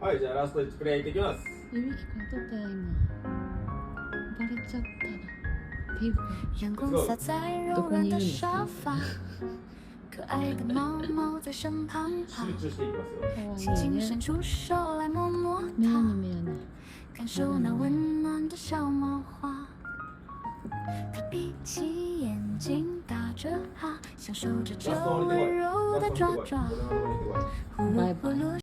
はい、じゃあラスト1プレイいってきます。いびきかいとったよ今。バレちゃったな。っていうか阳光洒在柔软的沙发，可爱的猫猫在身旁爬，集中していきますよ。轻轻伸出手来摸摸目やね它，目やね。感受那温暖的小魔花。它闭起眼睛打着哈，享受着这温柔的抓抓，呼噜呼噜。